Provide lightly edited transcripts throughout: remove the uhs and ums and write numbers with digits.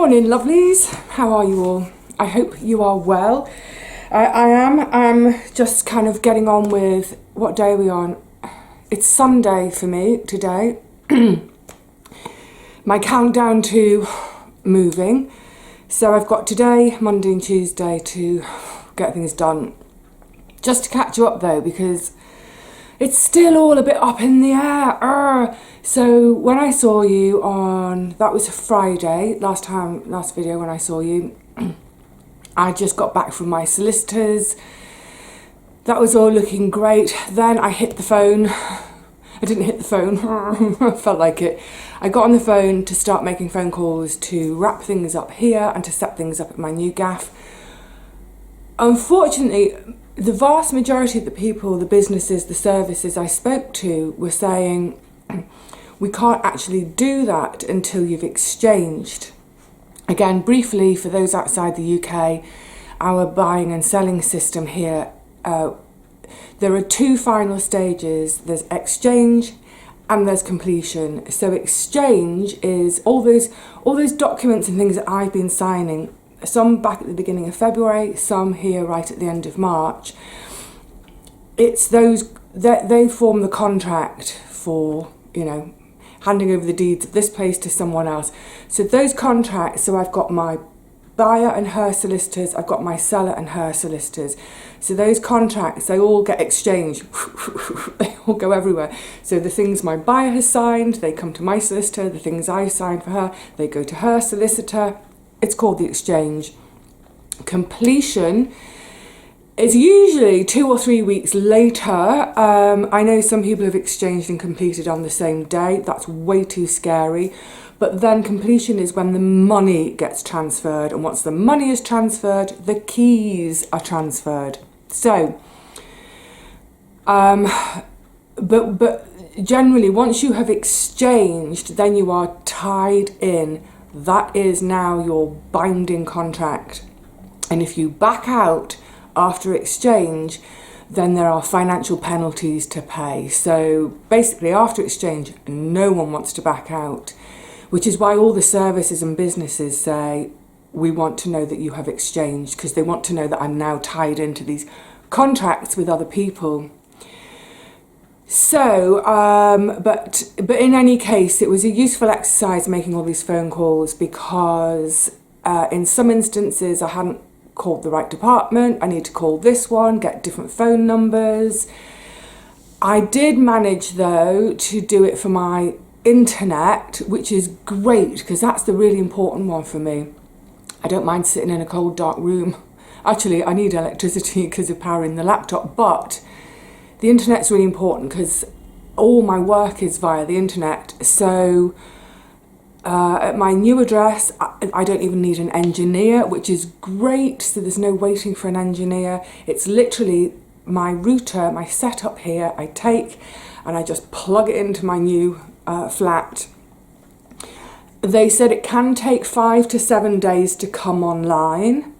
morning, lovelies. How are you all? I hope you are well. I'm just kind of getting on with, what day are we on? It's Sunday for me today. My countdown to moving. So I've got today, Monday and Tuesday to get things done. Just to catch you up though, because it's still all a bit up in the air. So when I saw you on, that was a Friday, last video when I saw you, I just got back from my solicitors. That was all looking great. Then I hit the phone. I didn't hit the phone, I felt like it. I got on the phone to start making phone calls to wrap things up here and to set things up at my new gaff. Unfortunately, the vast majority of the people, the businesses, the services I spoke to were saying, we can't actually do that until you've exchanged. Again, briefly, for those outside the UK, our buying and selling system here, there are two final stages. There's exchange and there's completion. So exchange is all those documents and things that I've been signing, some back at the beginning of February, some here right at the end of March. It's those that they form the contract for, you know, handing over the deeds of this place to someone else. So those contracts, so I've got my buyer and her solicitors, I've got my seller and her solicitors. So those contracts, they all get exchanged. They all go everywhere. So the things my buyer has signed, they come to my solicitor. The things I signed for her, they go to her solicitor. It's called the exchange. Completion is usually 2 or 3 weeks later. I know some people have exchanged and completed on the same day. That's way too scary. But then completion is when the money gets transferred. And once the money is transferred, the keys are transferred. So, but generally, once you have exchanged, then you are tied in. That is now your binding contract. And if you back out after exchange, then there are financial penalties to pay. So basically, after exchange, no one wants to back out, which is why all the services and businesses say, we want to know that you have exchanged, because they want to know that I'm now tied into these contracts with other people. So, but in any case, it was a useful exercise making all these phone calls, because in some instances I hadn't called the right department. I need to call this one, get different phone numbers. I did manage though to do it for my internet, which is great, because that's the really important one for me. I don't mind sitting in a cold dark room. Actually, I need electricity because of powering the laptop, but the internet's really important because all my work is via the internet. So at my new address, I don't even need an engineer, which is great. So there's no waiting for an engineer. It's literally my router, my setup here, I take and I just plug it into my new flat. They said it can take 5 to 7 days to come online.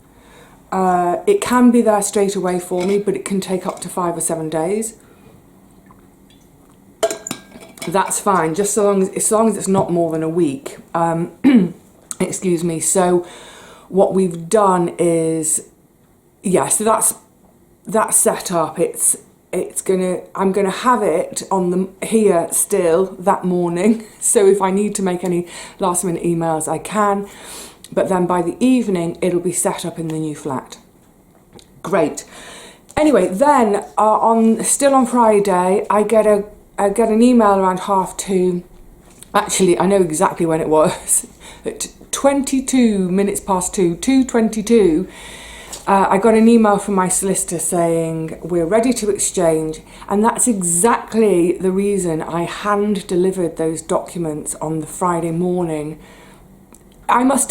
It can be there straight away for me, but it can take up to 5 or 7 days. That's fine, just as long as it's not more than a week. Excuse me. So what we've done is, yeah, so that's set up. I'm gonna have it on here still that morning. So if I need to make any last minute emails, I can. But then by the evening, it'll be set up in the new flat. Great. Anyway, then still on Friday, I get an email around 2:30. Actually, I know exactly when it was. At 22 minutes past 2, 2:22, I got an email from my solicitor saying, we're ready to exchange. And that's exactly the reason I hand delivered those documents on the Friday morning. They must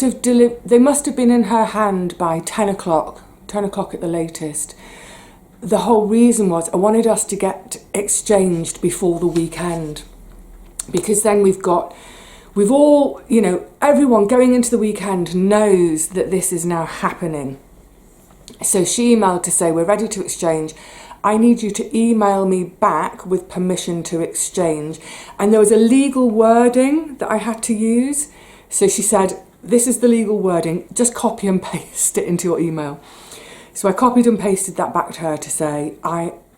have been in her hand by 10 o'clock at the latest. The whole reason was I wanted us to get exchanged before the weekend, because then we've all, you know, everyone going into the weekend knows that this is now happening. So she emailed to say, we're ready to exchange. I need you to email me back with permission to exchange. And there was a legal wording that I had to use. So she said, this is the legal wording, just copy and paste it into your email. So I copied and pasted that back to her to say,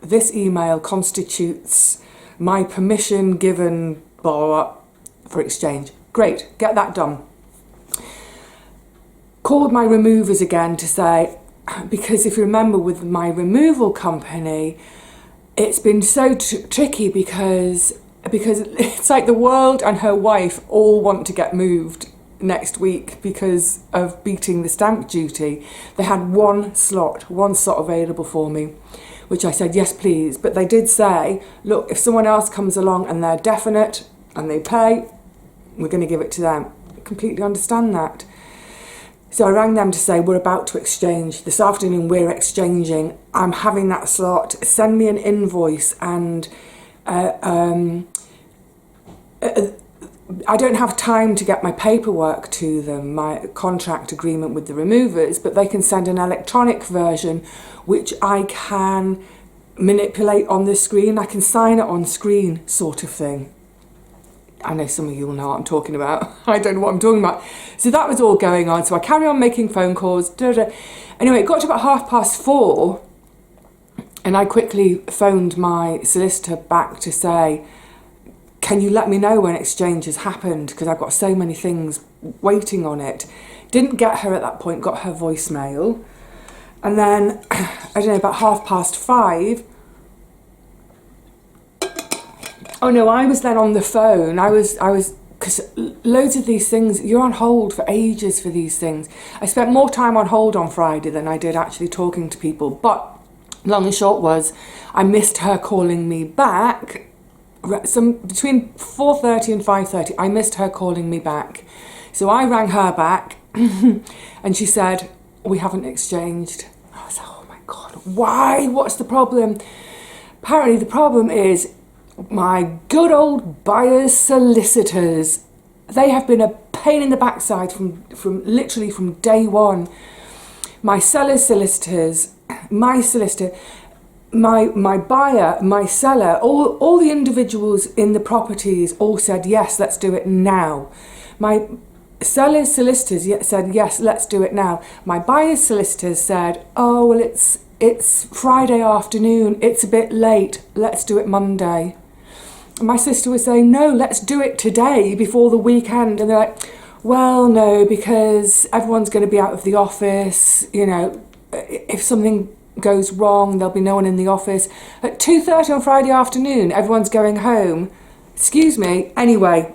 this email constitutes my permission given, blah, blah, blah, for exchange. Great, get that done. Called my removers again to say, because if you remember with my removal company, it's been so tricky because it's like the world and her wife all want to get moved next week because of beating the stamp duty. They had one slot available for me, which I said, yes, please. But they did say, look, if someone else comes along and they're definite and they pay, we're going to give it to them. I completely understand that. So I rang them to say, we're about to exchange. This afternoon we're exchanging. I'm having that slot. Send me an invoice. And I don't have time to get my paperwork to them, my contract agreement with the removers, but they can send an electronic version, which I can manipulate on the screen. I can sign it on screen, sort of thing. I know some of you will know what I'm talking about. I don't know what I'm talking about. So that was all going on. So I carry on making phone calls. Anyway, it got to about 4:30, and I quickly phoned my solicitor back to say, can you let me know when exchange has happened? Because I've got so many things waiting on it. Didn't get her at that point, got her voicemail. And then, I don't know, about 5:30, oh no, I was then on the phone. I was, because loads of these things, you're on hold for ages for these things. I spent more time on hold on Friday than I did actually talking to people. But long and short was, I missed her calling me back. Between 4:30 and 5:30, I missed her calling me back. So I rang her back and she said, we haven't exchanged. I was like, oh my God, why? What's the problem? Apparently the problem is my good old buyer's solicitors. They have been a pain in the backside from literally from day one. My seller's solicitors, my solicitor, my buyer, my seller, all the individuals in the properties all said, yes, let's do it now. My seller's solicitors said, yes, let's do it now. My buyer's solicitors said, oh, well, it's Friday afternoon, it's a bit late, let's do it Monday. And my sister was saying, no, let's do it today before the weekend. And they're like, well, no, because everyone's going to be out of the office. You know, if something goes wrong, there'll be no one in the office. At 2:30 on Friday afternoon, everyone's going home. Excuse me. Anyway,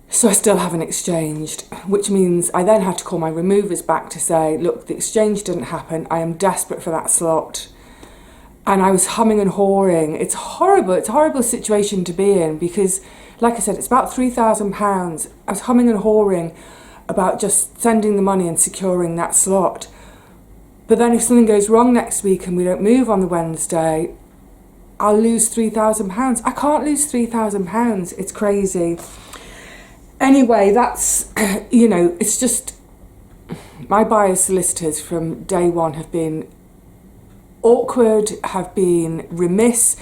so I still haven't exchanged, which means I then had to call my removers back to say, look, the exchange didn't happen. I am desperate for that slot. And I was humming and hawing. It's horrible. It's a horrible situation to be in because, like I said, it's about £3,000. I was humming and hawing about just sending the money and securing that slot. But then if something goes wrong next week and we don't move on the Wednesday, I'll lose £3,000. I can't lose £3,000. It's crazy. Anyway, that's, you know, it's just, my buyer's solicitors from day one have been awkward, have been remiss,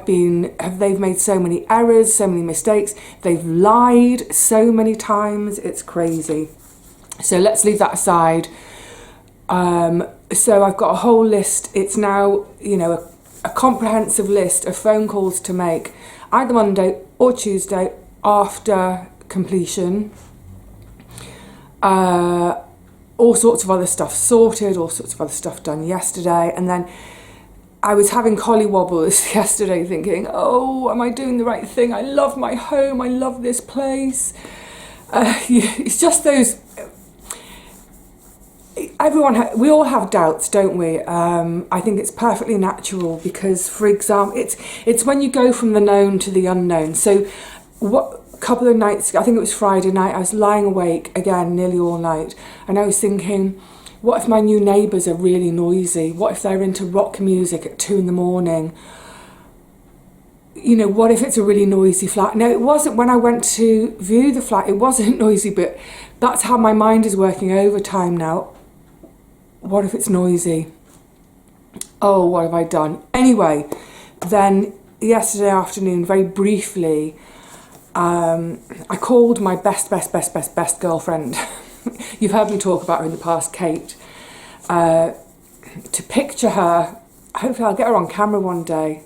they've made so many errors, so many mistakes, they've lied so many times, it's crazy. So let's leave that aside. So I've got a whole list. It's now, you know, a comprehensive list of phone calls to make either Monday or Tuesday after completion. All sorts of other stuff sorted, all sorts of other stuff done yesterday. And then I was having collywobbles yesterday thinking, oh, am I doing the right thing? I love my home. I love this place. It's just those... we all have doubts, don't we? I think it's perfectly natural because, for example, it's when you go from the known to the unknown. So a couple of nights ago, I think it was Friday night, I was lying awake again nearly all night, and I was thinking, what if my new neighbours are really noisy? What if they're into rock music at 2 a.m? You know, what if it's a really noisy flat? No, it wasn't. When I went to view the flat, it wasn't noisy, but that's how my mind is working overtime now. What if it's noisy? Oh, what have I done? Anyway, then yesterday afternoon, very briefly, I called my best girlfriend. You've heard me talk about her in the past, Kate, to picture her. Hopefully I'll get her on camera one day,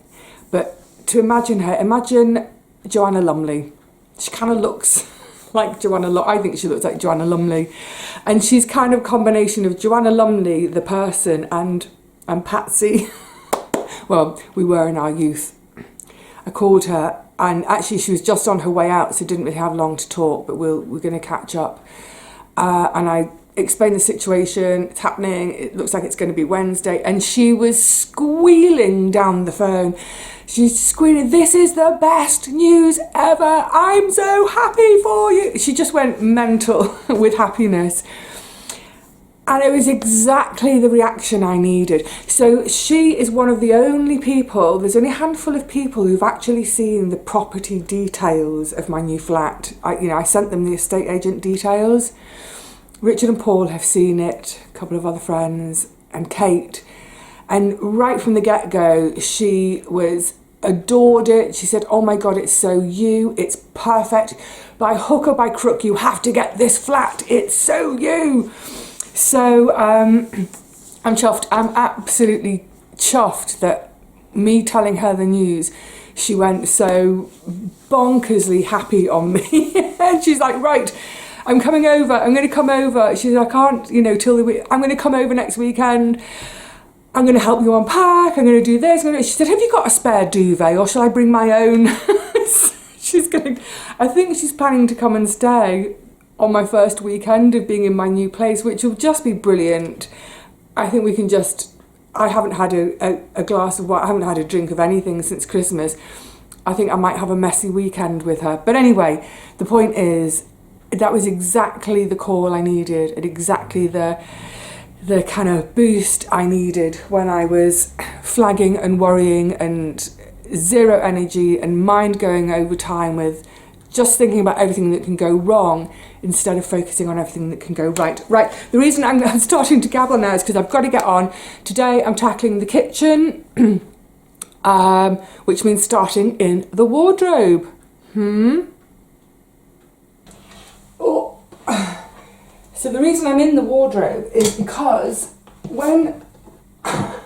but to imagine her, imagine Joanna Lumley. She kind of looks like Joanna Lumley. I think she looks like Joanna Lumley, and she's kind of a combination of Joanna Lumley, the person, and Patsy. Well, we were in our youth. I called her, and actually she was just on her way out, so didn't really have long to talk, but we're going to catch up. And I explained the situation, it's happening, it looks like it's going to be Wednesday, and she was squealing down the phone. She's squealing, "This is the best news ever, I'm so happy for you." She just went mental with happiness. And it was exactly the reaction I needed. So she is one of the only people, there's only a handful of people who've actually seen the property details of my new flat. I sent them the estate agent details. Richard and Paul have seen it, a couple of other friends, and Kate. And right from the get-go, she adored it. She said, "Oh my God, it's so you, it's perfect. By hook or by crook, you have to get this flat. It's so you." So I'm chuffed. I'm absolutely chuffed that me telling her the news, she went so bonkersly happy on me. And she's like, "Right, I'm coming over. I'm going to come over." She's like, "I can't, till the week. I'm going to come over next weekend. I'm going to help you unpack. I'm going to do this." She said, "Have you got a spare duvet, or shall I bring my own?" I think she's planning to come and stay on my first weekend of being in my new place, which will just be brilliant. I think we can I haven't had a glass of wine, I haven't had a drink of anything since Christmas. I think I might have a messy weekend with her. But anyway, the point is, that was exactly the call I needed, and exactly the kind of boost I needed when I was flagging and worrying and zero energy and mind going over time with just thinking about everything that can go wrong instead of focusing on everything that can go right. Right, the reason I'm starting to gabble now is because I've got to get on. Today I'm tackling the kitchen, which means starting in the wardrobe. Oh. So the reason I'm in the wardrobe is because when I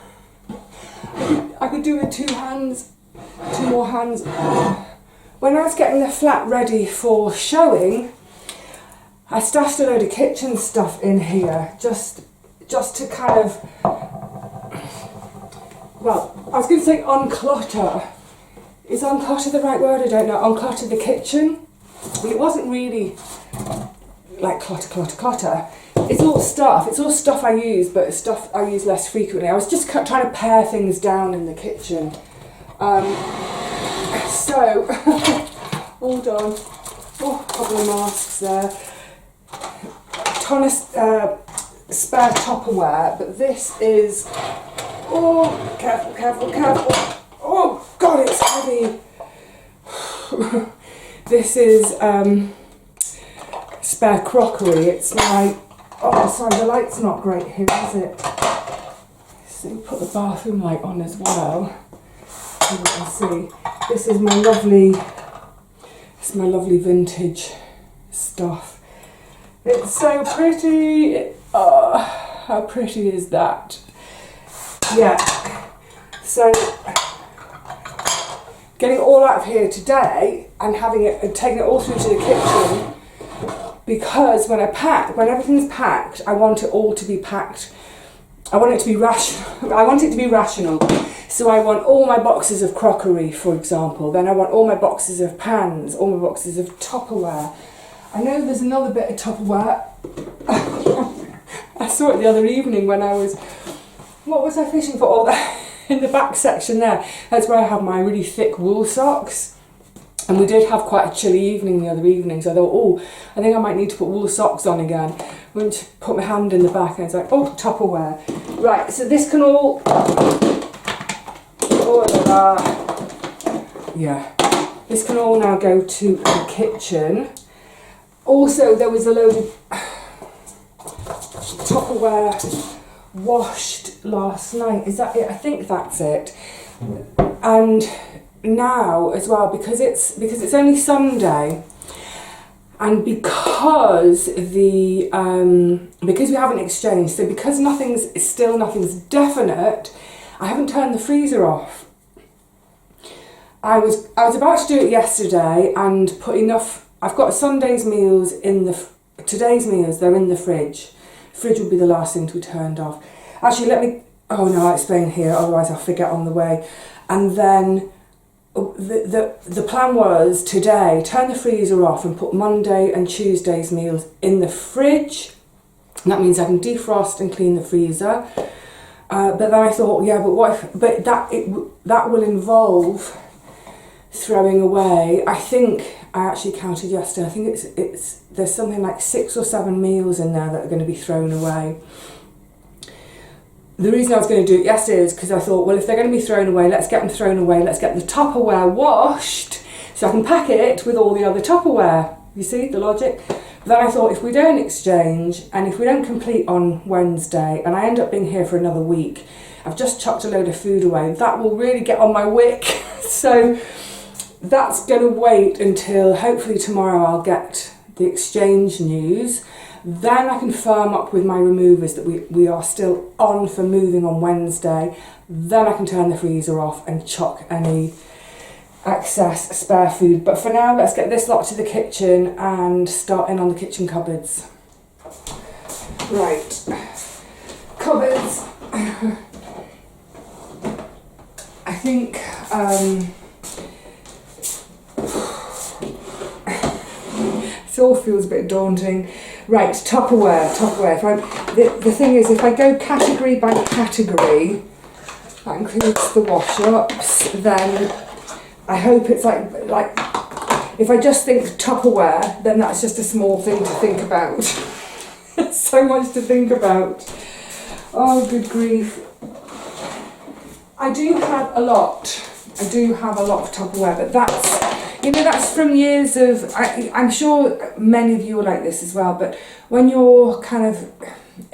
could do with two more hands. When I was getting the flat ready for showing, I stashed a load of kitchen stuff in here just to kind of, well, I was going to say unclutter. Is unclutter the right word? I don't know. Unclutter the kitchen. But it wasn't really like clutter. It's all stuff I use, but stuff I use less frequently. I was just trying to pare things down in the kitchen. So, all done. Oh, a couple of masks there. Ton of spare Tupperware, but this is, oh, careful. Oh God, it's heavy. This is spare crockery. It's my, oh sorry, the light's not great here, is it? So put the bathroom light on as well. You can see. This is my lovely vintage stuff. It's so pretty. Oh, how pretty is that? Yeah. So getting it all out of here today and taking it all through to the kitchen, because when everything's packed, I want it all to be packed. I want it to be rational. So I want all my boxes of crockery, for example. Then I want all my boxes of pans, all my boxes of Tupperware. I know there's another bit of Tupperware. I saw it the other evening when what was I fishing for? All that in the back section there. That's where I have my really thick wool socks. And we did have quite a chilly evening the other evening, so I thought, I think I might need to put wool socks on again. Went to put my hand in the back and it's like, oh, Tupperware. Right, so this can all, this can all now go to the kitchen. Also, there was a load of Tupperware washed last night. Is that it? I think that's it. And now as well, because it's only Sunday, and because we haven't exchanged, so because nothing's definite, I haven't turned the freezer off. I was about to do it yesterday and put enough. I've got Sunday's meals today's meals. They're in the fridge. Fridge will be the last thing to be turned off. Actually, I'll explain here. Otherwise, I'll forget on the way. And then the plan was today turn the freezer off and put Monday and Tuesday's meals in the fridge. And that means I can defrost and clean the freezer. But then I thought, yeah, but what if? But that will involve throwing away. I think I actually counted yesterday. I think there's something like 6 or 7 meals in there that are going to be thrown away. The reason I was going to do it yesterday is because I thought, well, if they're going to be thrown away, let's get them thrown away. Let's get the Tupperware washed so I can pack it with all the other Tupperware. You see the logic? But then I thought, if we don't exchange and if we don't complete on Wednesday and I end up being here for another week, I've just chucked a load of food away. That will really get on my wick. So that's going to wait until hopefully tomorrow I'll get the exchange news. Then I can firm up with my removers that we are still on for moving on Wednesday. Then I can turn the freezer off and chuck any excess spare food. But for now, let's get this lot to the kitchen and start in on the kitchen cupboards. Right, cupboards. I think it all feels a bit daunting. Right, Tupperware. The thing is, if I go category by category, that includes the wash-ups, then I hope it's like if I just think Tupperware, then that's just a small thing to think about. It's so much to think about. Oh, good grief. I do have a lot of Tupperware, but that's from years of, I'm sure many of you are like this as well, but when you're kind of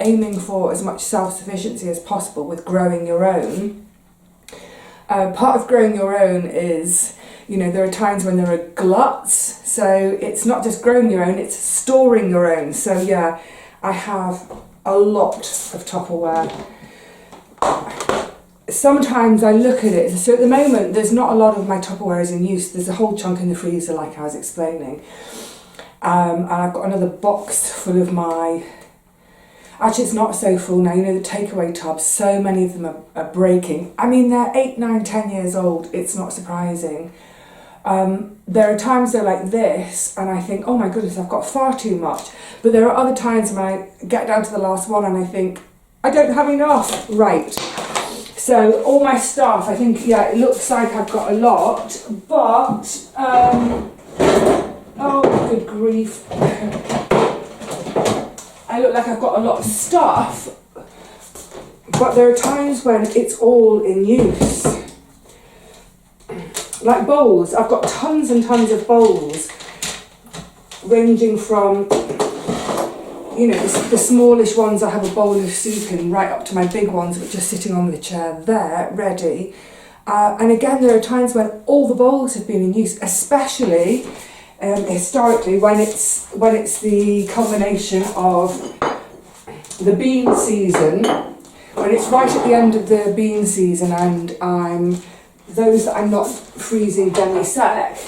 aiming for as much self-sufficiency as possible with growing your own, part of growing your own is, there are times when there are gluts, so it's not just growing your own, it's storing your own. So yeah, I have a lot of Tupperware. Sometimes I look at it, so at the moment there's not a lot of my Tupperware is in use. There's a whole chunk in the freezer like I was explaining. And I've got another box full of actually it's not so full now, the takeaway tubs, so many of them are breaking. I mean, they're 8, 9, 10 years old, it's not surprising. There are times they're like this and I think, oh my goodness, I've got far too much. But there are other times when I get down to the last one and I think, I don't have enough. Right. So all my stuff, I think, yeah, it looks like I've got a lot, but, oh, good grief. I look like I've got a lot of stuff, but there are times when it's all in use. Like bowls, I've got tons and tons of bowls, ranging from, the smallish ones I have a bowl of soup in, right up to my big ones which are sitting on the chair there, ready. And again, there are times when all the bowls have been in use, especially historically when it's the culmination of the bean season, when it's right at the end of the bean season and those that I'm not freezing demi-sec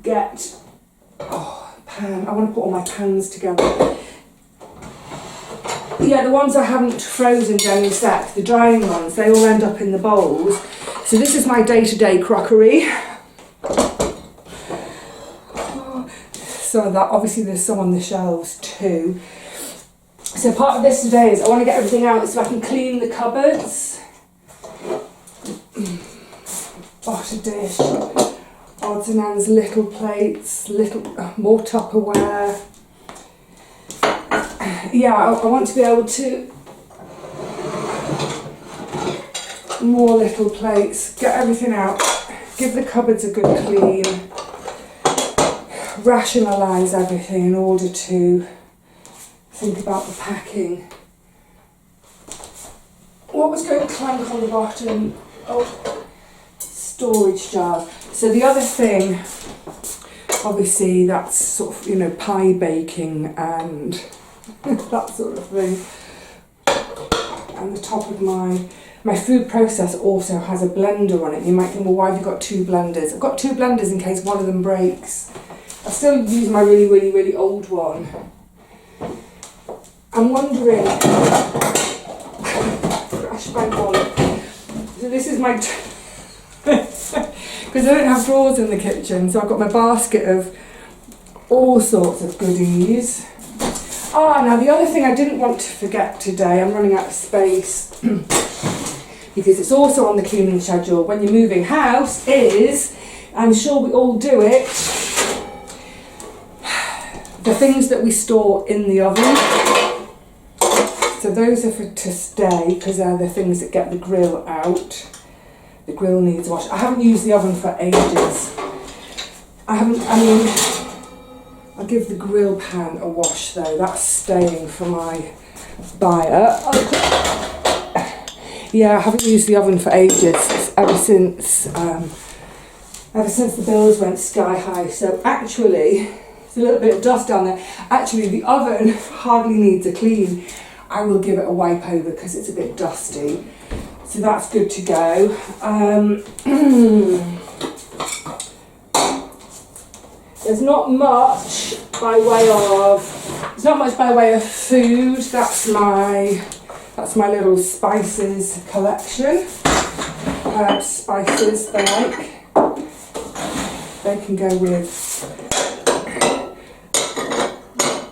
get, pan, I want to put all my pans together. Yeah, the ones I haven't frozen demi-sec, the drying ones, they all end up in the bowls. So this is my day-to-day crockery. So that, obviously there's some on the shelves too. So part of this today is I want to get everything out so I can clean the cupboards. Butter dish, odds and ends, little plates, more Tupperware. Yeah, I want to be able to, more little plates, get everything out, give the cupboards a good clean, rationalise everything in order to think about the packing. What was going to clank on the bottom? Oh, storage jar. So the other thing, obviously that's sort of, you know, pie baking and that sort of thing. And the top of my food processor also has a blender on it. You might think, well, why have you got two blenders? I've got two blenders in case one of them breaks. I still use my really old one. I'm wondering, crash my wallet. So this is my, because I don't have drawers in the kitchen, so I've got my basket of all sorts of goodies. Now the other thing I didn't want to forget today, I'm running out of space, because it's also on the cleaning schedule when you're moving house, is, I'm sure we all do it, the things that we store in the oven. So those are to stay, because they're the things that get the grill out. The grill needs wash. I haven't used the oven for ages. I'll give the grill pan a wash though. That's staying for my buyer. Yeah, I haven't used the oven for ages, ever since the bills went sky high. So actually, there's a little bit of dust down there. Actually, the oven hardly needs a clean. I will give it a wipe over because it's a bit dusty. So that's good to go. There's not much by way of food. That's my little spices collection. Spices they like. They can go with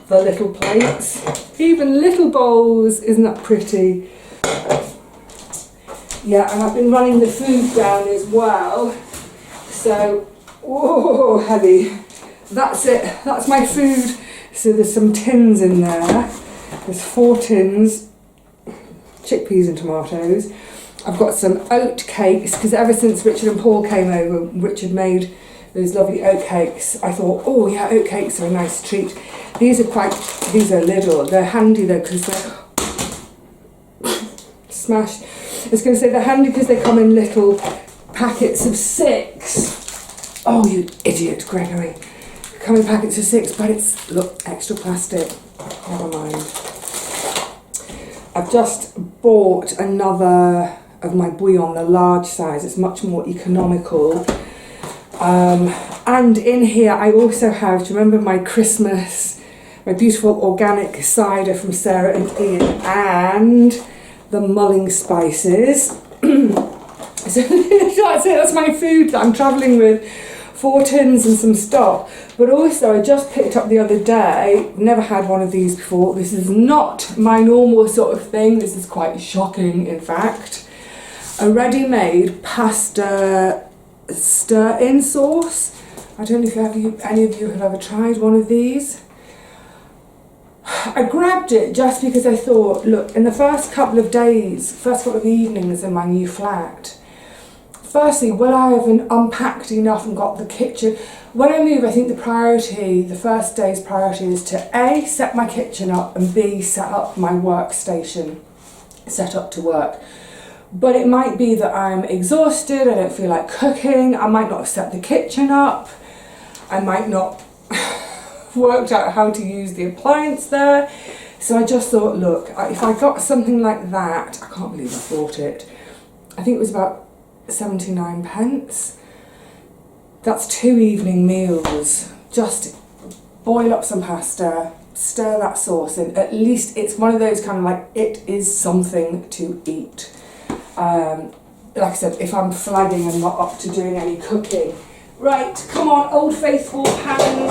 the little plates. Even little bowls, isn't that pretty? Yeah, and I've been running the food down as well. So, whoa, heavy. That's it, that's my food. So there's some tins in there. There's 4 tins, chickpeas and tomatoes. I've got some oat cakes, because ever since Richard and Paul came over, Richard made those lovely oat cakes. I thought, oh yeah, oat cakes are a nice treat. These are little. They're handy though, because they're smashed. I was going to say they're handy because they come in little packets of 6. Oh, you idiot, Gregory. They come in packets of 6, but it's, look, extra plastic. Never mind. I've just bought another of my bouillon, the large size. It's much more economical. And in here I also have, do you remember my beautiful organic cider from Sarah and Ian, and the mulling spices. So that's my food that I'm travelling with. 4 tins and some stock. But also I just picked up the other day, never had one of these before. This is not my normal sort of thing. This is quite shocking, in fact. A ready-made pasta stir-in sauce. I don't know if any of you have ever tried one of these. I grabbed it just because I thought, look, in the first couple of evenings in my new flat, firstly, will I have unpacked enough and got the kitchen? When I move, I think the first day's priority is to A, set my kitchen up, and B, set up my workstation, set up to work. But it might be that I'm exhausted, I don't feel like cooking, I might not have set the kitchen up, I might not worked out how to use the appliance there. So I just thought, look, if I got something like that, I can't believe I bought it. I think it was about 79 pence. That's 2 evening meals. Just boil up some pasta, stir that sauce in. At least it's one of those kind of like, it is something to eat. Like I said, if I'm flagging and not up to doing any cooking. Right, come on, old faithful pans.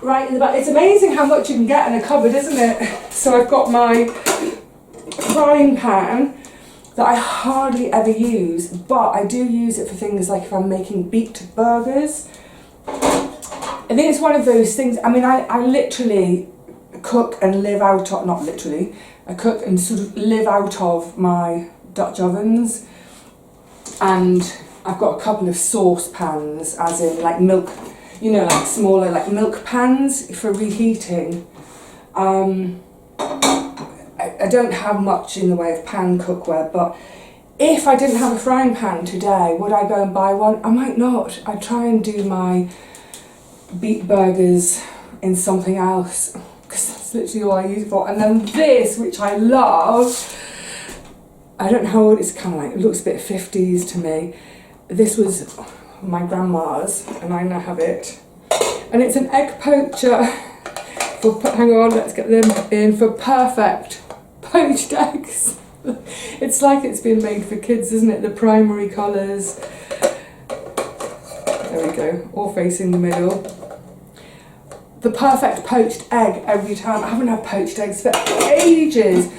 Right in the back. It's amazing how much you can get in a cupboard, isn't it? So I've got my frying pan that I hardly ever use, but I do use it for things like if I'm making beet burgers. I think it's one of those things, I mean, I literally cook and live out of, not literally, I cook and sort of live out of my Dutch ovens, and I've got a couple of sauce pans, as in like milk, you know, like smaller like milk pans for reheating. I don't have much in the way of pan cookware, but If I didn't have a frying pan today, would I go and buy one? I might not. I'd try and do my beet burgers in something else, because that's literally all I use it for. And then this, which I love, I don't know how old, it's kind of like, it looks a bit 50s to me. This was my grandma's, and I now have it. And it's an egg poacher. Hang on, let's get them in, for perfect poached eggs. It's like it's been made for kids, isn't it? The primary colours. There we go, all facing the middle. The perfect poached egg every time. I haven't had poached eggs for ages.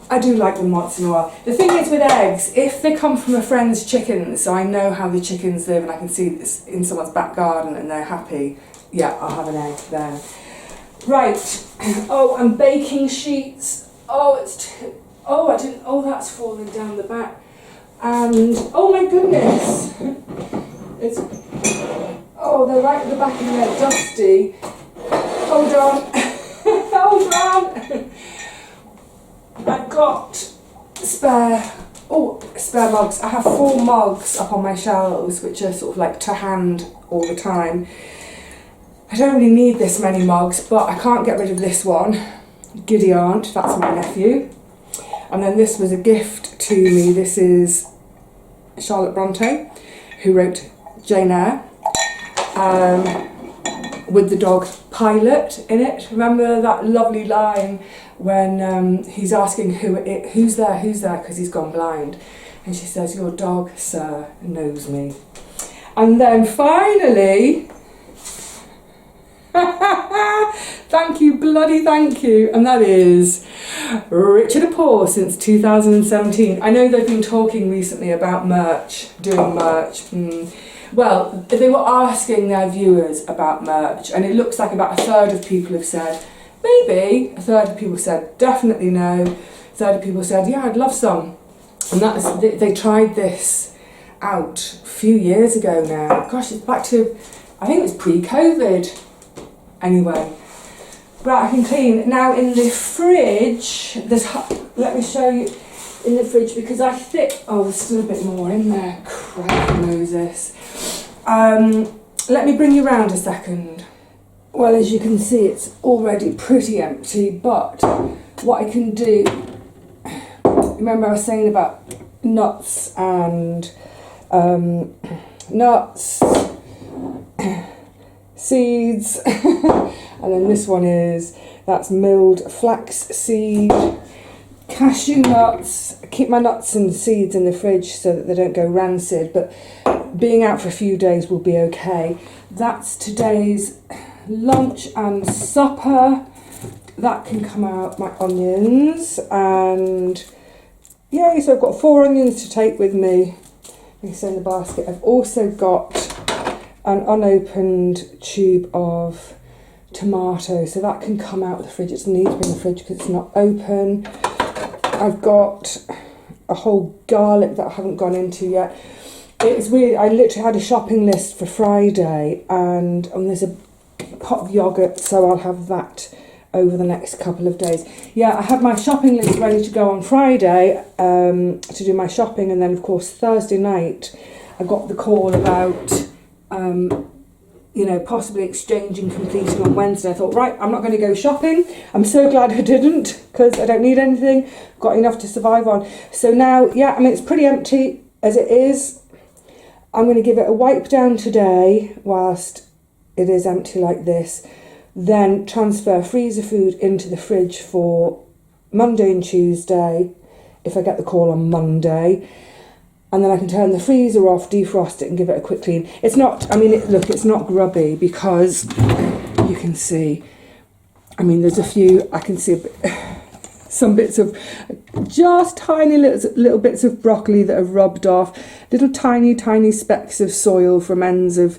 I do like them once in a while. The thing is with eggs, if they come from a friend's chickens, so I know how the chickens live and I can see this in someone's back garden and they're happy, yeah, I'll have an egg then. Right, oh, and baking sheets. Oh, that's falling down the back. And, oh my goodness, they're right at the back and they're dusty. Hold on, hold on. I've got spare mugs. I have 4 mugs up on my shelves, which are sort of like to hand all the time. I don't really need this many mugs, but I can't get rid of this one. Giddy Aunt, that's my nephew. And then this was a gift to me. This is Charlotte Bronte, who wrote Jane Eyre, with the dog Pilot in it. Remember that lovely line when he's asking who's there, because he's gone blind. And she says, "Your dog, sir, knows me." And then finally, thank you, bloody thank you, and that is Richard and Paul since 2017. I know they've been talking recently about merch, doing merch. Well, they were asking their viewers about merch, and it looks like about a third of people have said maybe, a third of people said definitely no, a third of people said yeah, I'd love some. And that's, they tried this out a few years ago now. Gosh, it's back to, I think it was pre-COVID. Anyway, right, I can clean. Now in the fridge, let me show you in the fridge, because I think, there's still a bit more in there. Crap, Moses. Let me bring you round a second. Well, as you can see, it's already pretty empty, but what I can do, remember I was saying about nuts and seeds, and then this one that's milled flax seed, cashew nuts. I keep my nuts and seeds in the fridge so that they don't go rancid, but being out for a few days will be okay. That's today's lunch and supper. That can come out, my onions, and yay, so I've got 4 onions to take with me. It's in the basket. I've also got an unopened tube of tomato, so that can come out of the fridge. It needs to be in the fridge because it's not open. I've got a whole garlic that I haven't gone into yet. It's weird, I literally had a shopping list for Friday, and there's a pot of yoghurt, so I'll have that over the next couple of days. Yeah, I had my shopping list ready to go on Friday to do my shopping, and then of course Thursday night I got the call about possibly exchanging completing on Wednesday. I thought, right, I'm not going to go shopping. I'm so glad I didn't, because I don't need anything. Got enough to survive on. So now, yeah, I mean, it's pretty empty as it is. I'm going to give it a wipe down today whilst it is empty like this. Then transfer freezer food into the fridge for Monday and Tuesday, if I get the call on Monday. And then I can turn the freezer off, defrost it and give it a quick clean. It's not, look, it's not grubby, because you can see, there's a few, I can see some bits of, just tiny little bits of broccoli that have rubbed off, little tiny specks of soil from ends of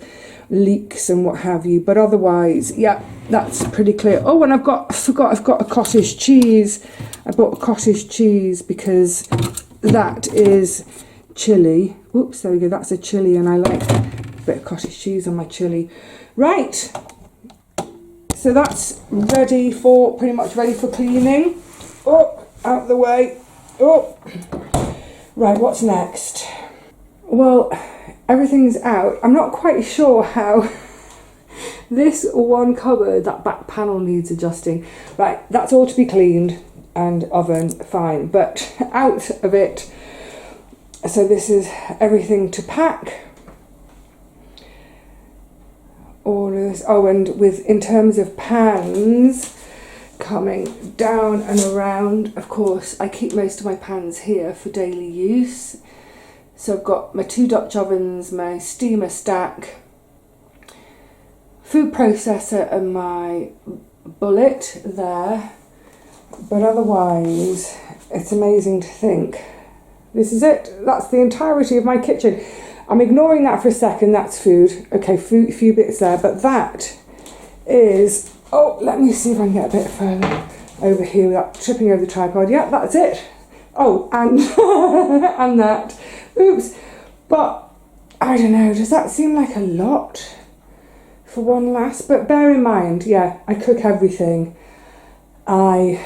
leeks and what have you. But otherwise, yeah, that's pretty clear. Oh, and I've got a cottage cheese. I bought a cottage cheese because that is chilli. Whoops, there we go, that's a chilli, and I like a bit of cottage cheese on my chilli. Right, so that's pretty much ready for cleaning. Oh, out the way. Oh, Right, what's next? Well, everything's out. I'm not quite sure how this one cupboard, that back panel needs adjusting. Right, that's all to be cleaned and oven, fine. But out of it, so this is everything to pack. All of this, oh, and in terms of pans, coming down and around, of course, I keep most of my pans here for daily use. So I've got my 2 Dutch ovens, my steamer stack, food processor and my bullet there. But otherwise, it's amazing to think. This is it. That's the entirety of my kitchen. I'm ignoring that for a second. That's food. Okay, few bits there. But that is... Oh, let me see if I can get a bit further over here without tripping over the tripod. Yeah, that's it. Oh, and and that. Oops. But I don't know. Does that seem like a lot for one lass? But bear in mind, yeah, I cook everything. I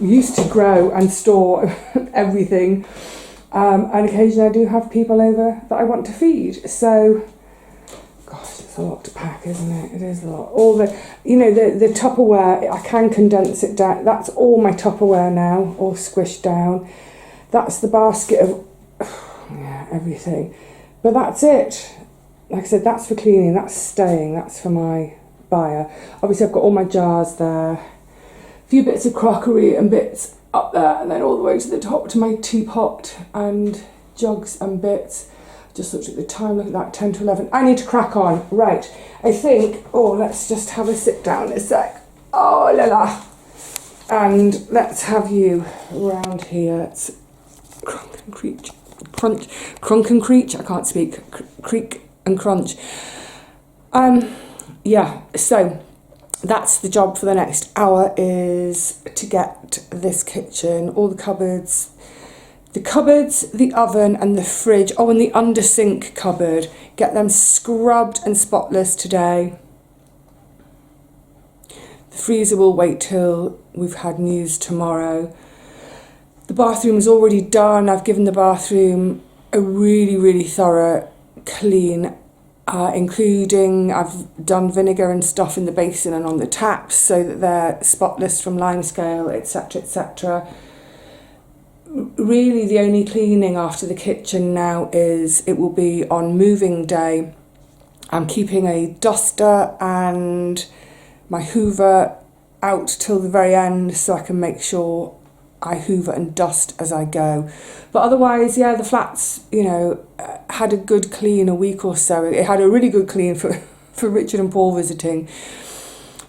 used to grow and store everything, and occasionally I do have people over that I want to feed. So, gosh, it's a lot to pack, isn't it? It is a lot. All the, the Tupperware, I can condense it down. That's all my Tupperware now, all squished down. That's the basket of yeah, everything. But that's it. Like I said, that's for cleaning. That's staying. That's for my buyer. Obviously, I've got all my jars there. Few bits of crockery and bits up there, and then all the way to the top to my teapot and jugs and bits. Just looked at the time, look at that, 10 to 11. I need to crack on. Right, I think, let's just have a sit down a sec. Oh la la. And let's have you around here. It's crunk and creak, crunk and creak, I can't speak, creak and crunch. Yeah, so that's the job for the next hour, is to get this kitchen, all the cupboards, the oven and the fridge, and the under sink cupboard, get them scrubbed and spotless today. The freezer will wait till we've had news tomorrow. The bathroom is already done. I've given the bathroom a really, really thorough clean, including I've done vinegar and stuff in the basin and on the taps so that they're spotless from limescale, etc, etc. Really the only cleaning after the kitchen now is it will be on moving day. I'm keeping a duster and my hoover out till the very end so I can make sure I hoover and dust as I go. But otherwise, yeah, the flat's, had a good clean a week or so. It had a really good clean for Richard and Paul visiting.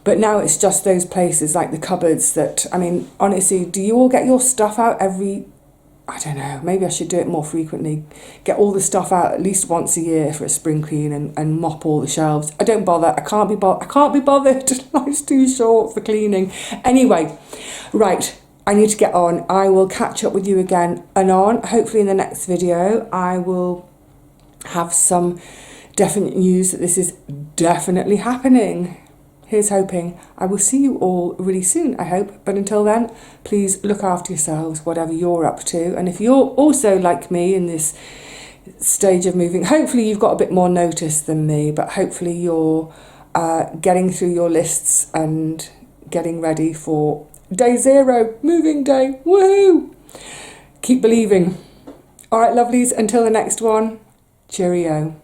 But now it's just those places like the cupboards that, honestly, do you all get your stuff out I don't know, maybe I should do it more frequently. Get all the stuff out at least once a year for a spring clean and mop all the shelves. I don't bother. I can't be bothered. Life's too short for cleaning. Anyway, right. I need to get on. I will catch up with you again anon. Hopefully in the next video I will have some definite news that this is definitely happening. Here's hoping. I will see you all really soon, I hope. But until then, please look after yourselves, whatever you're up to. And if you're also like me in this stage of moving, hopefully you've got a bit more notice than me, but hopefully you're getting through your lists and getting ready for Day 0, moving day, woohoo! Keep believing. All right, lovelies, until the next one, cheerio.